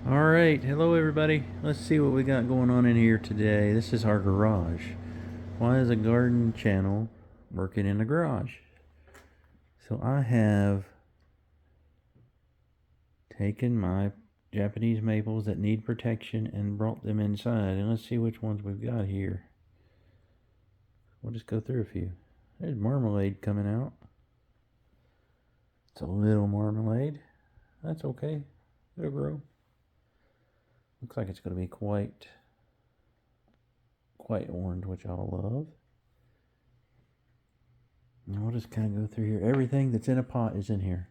Alright, hello everybody. Let's see what we got going on in here today. This is our garage. Why is a garden channel working in a garage? So I have taken my Japanese maples that need protection and brought them inside. And let's see which ones we've got here. We'll just go through a few. There's marmalade coming out. It's a little marmalade. That's okay. It'll grow. Looks like it's going to be quite orange, which I'll love. And we'll just kind of go through here. Everything that's in a pot is in here.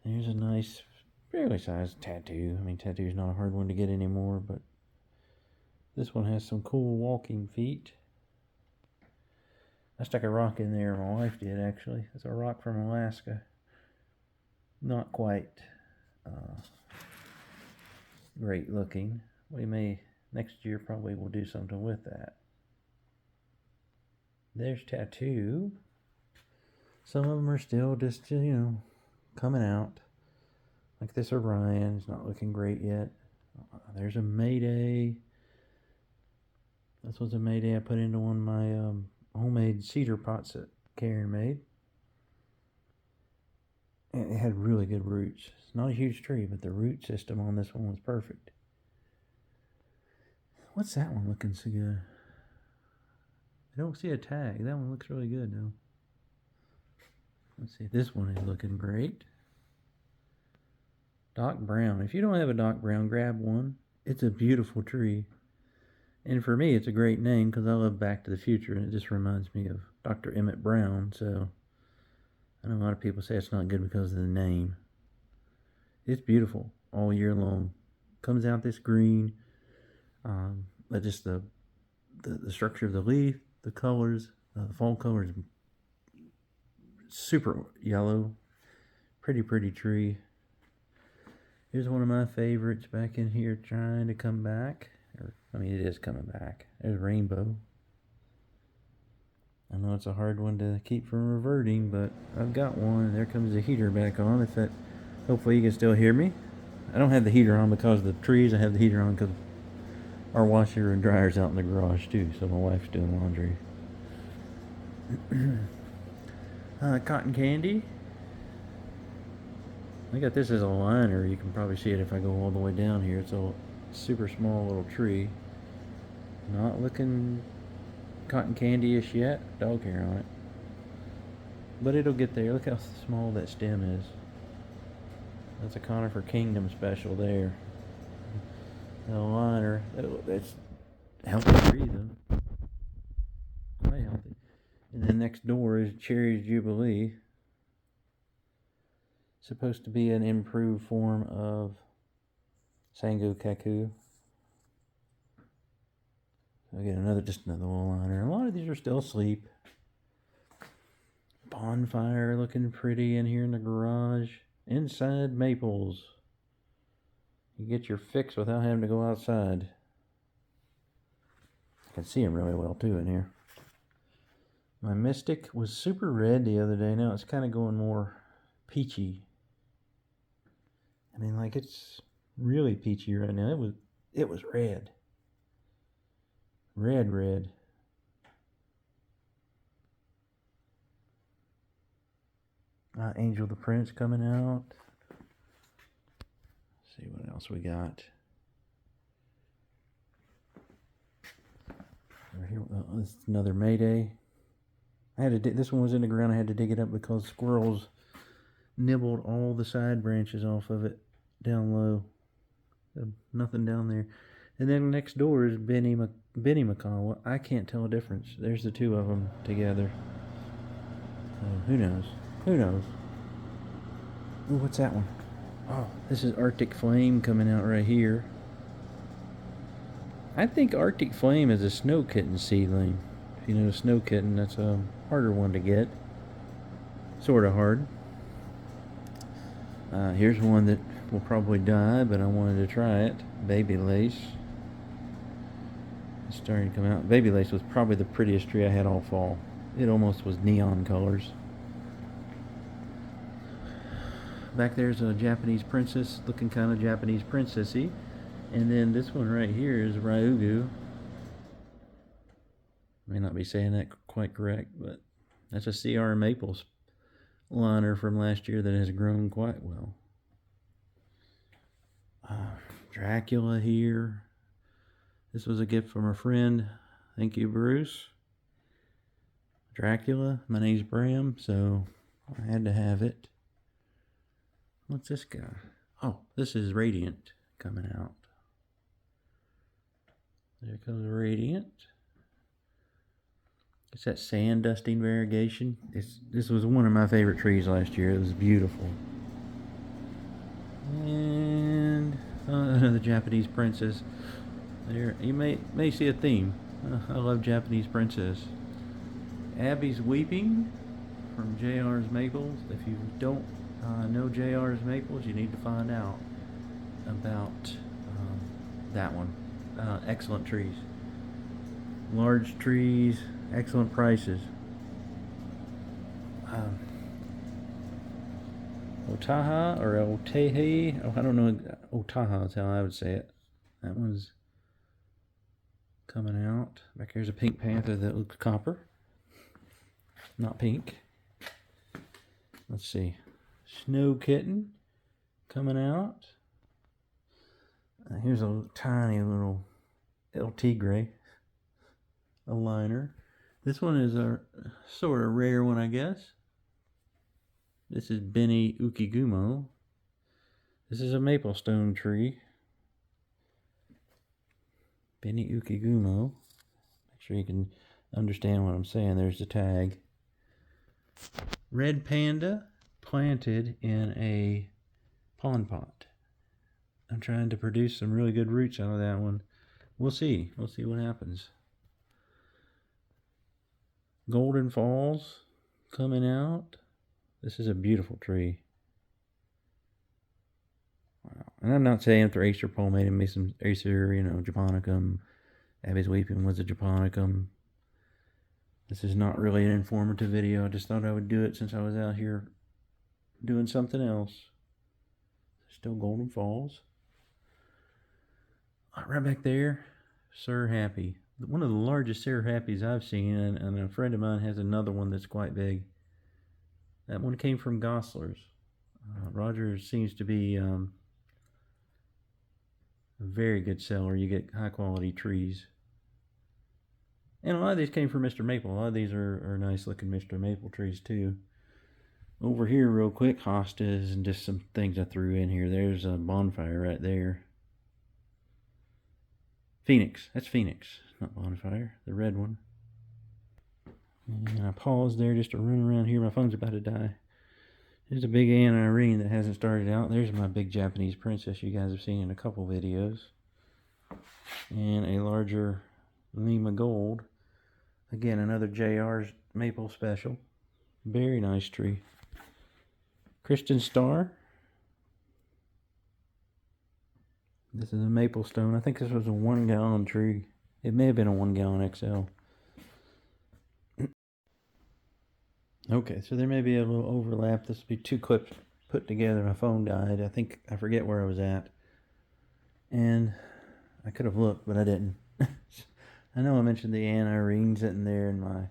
Here's a nice, fairly sized tattoo. I mean, tattoo is not a hard one to get anymore, but this one has some cool walking feet. I stuck a rock in there. My wife did, actually. It's a rock from Alaska. Not quite great looking. We may, next year, probably will do something with that. There's tattoo. Some of them are still just, coming out. Like this Orion is not looking great yet. There's a Mayday. This was a Mayday I put into one of my homemade cedar pots that Karen made. And it had really good roots. It's not a huge tree, but the root system on this one was perfect. What's that one looking so good? I don't see a tag. That one looks really good though. Let's see. This one is looking great. Doc Brown. If you don't have a Doc Brown, grab one. It's a beautiful tree. And for me, it's a great name because I love Back to the Future, and it just reminds me of Dr. Emmett Brown. So I know a lot of people say it's not good because of the name. It's beautiful all year long. Comes out this green. But just the structure of the leaf, the colors, the fall colors, super yellow. Pretty tree. Here's one of my favorites back in here trying to come back. It is coming back. There's Rainbow. I know it's a hard one to keep from reverting, but I've got one. And there comes the heater back on. Hopefully you can still hear me. I don't have the heater on because of the trees. I have the heater on because our washer and dryer's out in the garage too, so my wife's doing laundry. Cotton candy. I got this as a liner. You can probably see it if I go all the way down here. It's a super small little tree. Not looking cotton candy-ish yet. Dog hair on it. But it'll get there. Look how small that stem is. That's a Conifer Kingdom special there. A liner. That's healthy tree though. Quite healthy. And then next door is Cherry's Jubilee. Supposed to be an improved form of Sango Kaku. So I get just another little liner. A lot of these are still asleep. Bonfire looking pretty in here in the garage. Inside maples. You get your fix without having to go outside. I can see them really well too in here. My Mystic was super red the other day. Now it's kind of going more peachy. It's really peachy right now. It was red. Red. Angel the Prince coming out. Let's see what else we got. Over here, this is another Mayday. This one was in the ground. I had to dig it up because squirrels nibbled all the side branches off of it down low. Nothing down there. And then next door is Benny Macaw. Well, I can't tell a difference. There's the two of them together. Who knows? Ooh, what's that one? Oh, this is Arctic Flame coming out right here. I think Arctic Flame is a snow kitten seedling. If you know snow kitten, that's a harder one to get. Sort of hard. Here's one that will probably die, but I wanted to try it. Baby Lace. It's starting to come out. Baby Lace was probably the prettiest tree I had all fall. It almost was neon colors. Back there's a Japanese princess, looking kind of Japanese princessy. And then this one right here is Ryugu. May not be saying that quite correct, but that's a CR Maples liner from last year that has grown quite well. Dracula here. This was a gift from a friend. Thank you, Bruce. Dracula. My name's Bram, so I had to have it. What's this guy? Oh, this is Radiant coming out. There comes Radiant. It's that sand dusting variegation. This was one of my favorite trees last year. It was beautiful. And another Japanese princess. There, you may see a theme. I love Japanese princess. Abby's Weeping from JR's Maples. If you don't know JR's Maples, you need to find out about that one. Excellent trees. Large trees, excellent prices. Otaha or Otehe. Oh, I don't know. Otaha is how I would say it. That one's coming out. Back here's a pink panther that looks copper. Not pink. Let's see. Snow Kitten coming out. Here's a tiny little El Tigre, a liner. This one is a sort of rare one, I guess. This is Beni Ukigumo. This is a maple stone tree. Beni Ukigumo. Make sure you can understand what I'm saying. There's the tag. Red Panda planted in a pond pot. I'm trying to produce some really good roots out of that one. We'll see. We'll see what happens. Golden Falls coming out. This is a beautiful tree. Wow. And I'm not saying Thrace or Palmatum, maybe some Acer, Japonicum. Abby's Weeping was a Japonicum. This is not really an informative video. I just thought I would do it since I was out here doing something else. Still Golden Falls. Right back there, Sir Happy. One of the largest Sir Happies I've seen, and a friend of mine has another one that's quite big. That one came from Gosler's. Roger seems to be a very good seller. You get high quality trees. And a lot of these came from Mr. Maple. A lot of these are nice looking Mr. Maple trees too. Over here real quick, hostas and just some things I threw in here. There's a bonfire right there. Phoenix. That's Phoenix, not bonfire. The red one. And I paused there just to run around here. My phone's about to die. There's a big Anne Irene that hasn't started out. There's my big Japanese princess you guys have seen in a couple videos. And a larger Lima Gold. Again, another JR's Maple Special. Very nice tree. Kristen Star. This is a maple stone. I think this was a 1 gallon tree. It may have been a 1 gallon XL. Okay, so there may be a little overlap. This will be 2 clips put together. My phone died. I forget where I was at. And I could have looked, but I didn't. I know I mentioned the Anne Irene sitting there in my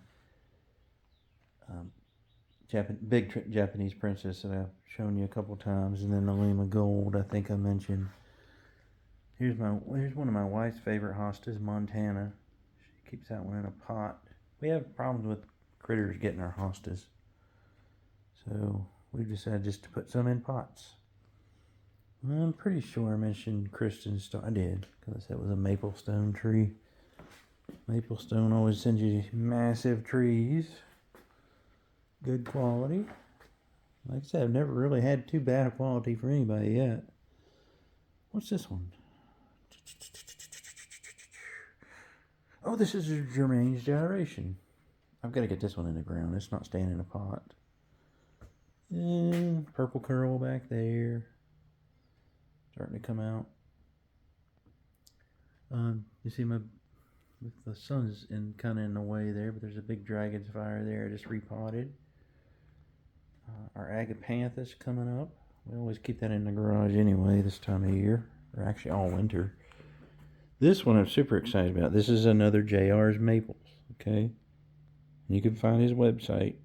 big Japanese princess that I've shown you a couple times, and then the Lima Gold I think I mentioned. Here's one of my wife's favorite hostas, Montana. She keeps that one in a pot. We have problems with critters getting our hostas, so we decided just to put some in pots. I'm pretty sure I mentioned Kristen Star. I did, because that was a maple stone tree. Maple stone always sends you massive trees. Good quality. Like I said, I've never really had too bad a quality for anybody yet. What's this one? Oh, this is a Germain's Gyration. I've got to get this one in the ground. It's not staying in a pot. And purple curl back there. Starting to come out. You see the sun's kind of in the way there, but there's a big dragon's fire there. I just repotted. Our Agapanthus coming up. We always keep that in the garage anyway this time of year, or actually all winter. This one I'm super excited about. This is another JR's Maples, okay? You can find his website,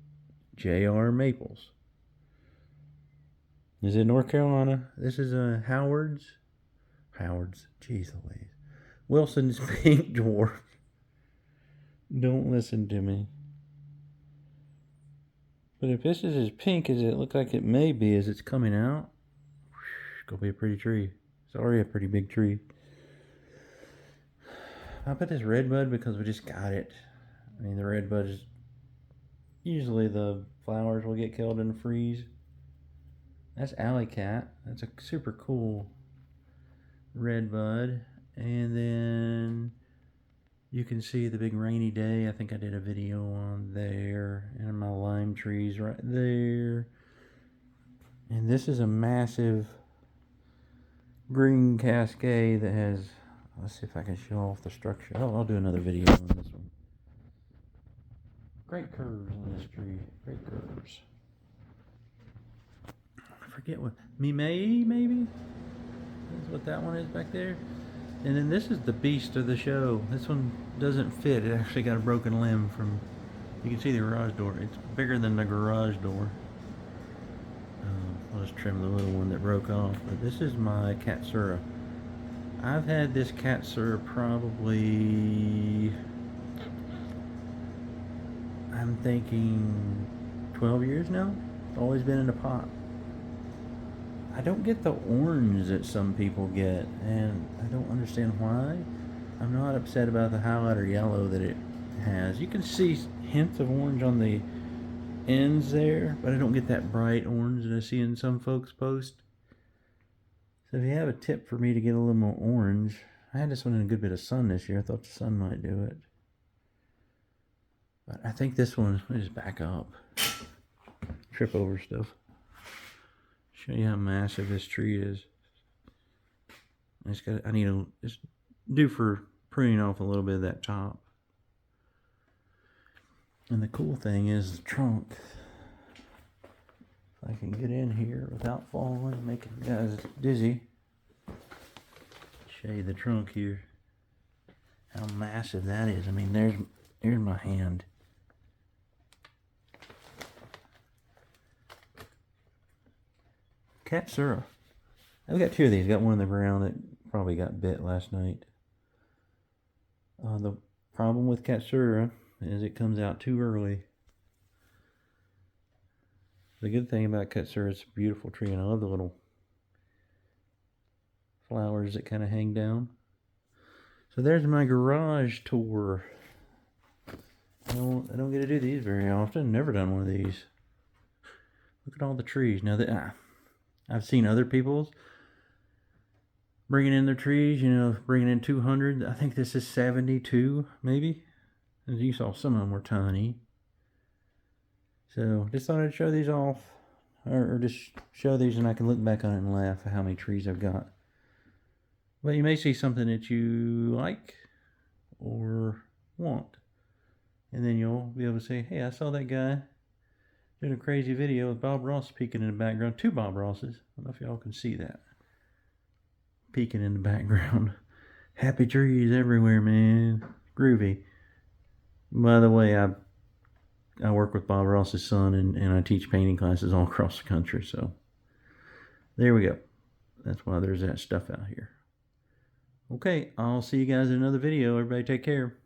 JR Maples. Is it North Carolina? This is Howard's, jeez Louise. Wilson's Pink Dwarf. Don't listen to me. But if this is as pink as it looks like it may be as it's coming out, it's gonna be a pretty tree. It's already a pretty big tree. I put this redbud because we just got it. I mean, the redbud is usually the flowers will get killed in the freeze. That's Alley Cat. That's a super cool redbud. And then you can see the big rainy day. I think I did a video on there. And my lime trees right there. And this is a massive green cascade that has, let's see if I can show off the structure. I'll do another video on this one. Great curves on this tree. Great curves. I forget what, Mimei maybe? That's what that one is back there. And then this is the beast of the show. This one doesn't fit. It actually got a broken limb from, you can see the garage door. It's bigger than the garage door. I'll just trim the little one that broke off. But this is my Katsura. I've had this Katsura probably, I'm thinking 12 years now. It's always been in a pot. I don't get the orange that some people get, and I don't understand why. I'm not upset about the highlighter yellow that it has. You can see hints of orange on the ends there, but I don't get that bright orange that I see in some folks' post. So if you have a tip for me to get a little more orange, I had this one in a good bit of sun this year. I thought the sun might do it. But I think this one, let me just back up. Trip over stuff. Show you how massive this tree is. I need to just do for pruning off a little bit of that top. And the cool thing is the trunk. If I can get in here without falling and making you guys dizzy. Show you the trunk here. How massive that is. I mean, there's my hand. Katsura. I've got two of these. Got one in the ground that probably got bit last night. The problem with Katsura is it comes out too early. The good thing about Katsura, it's a beautiful tree, and I love the little flowers that kind of hang down. So there's my garage tour. I don't get to do these very often. Never done one of these. Look at all the trees. Now that I've seen other people's bringing in their trees, you know, bringing in 200. I think this is 72, maybe. As you saw, some of them were tiny. So just thought I'd show these off, or just show these, and I can look back on it and laugh at how many trees I've got. But you may see something that you like or want, and then you'll be able to say, hey, I saw that guy doing a crazy video with Bob Ross peeking in the background. Two Bob Rosses. I don't know if y'all can see that. Peeking in the background. Happy trees everywhere, man. Groovy. By the way, I work with Bob Ross's son, and I teach painting classes all across the country. So there we go. That's why there's that stuff out here. Okay, I'll see you guys in another video. Everybody take care.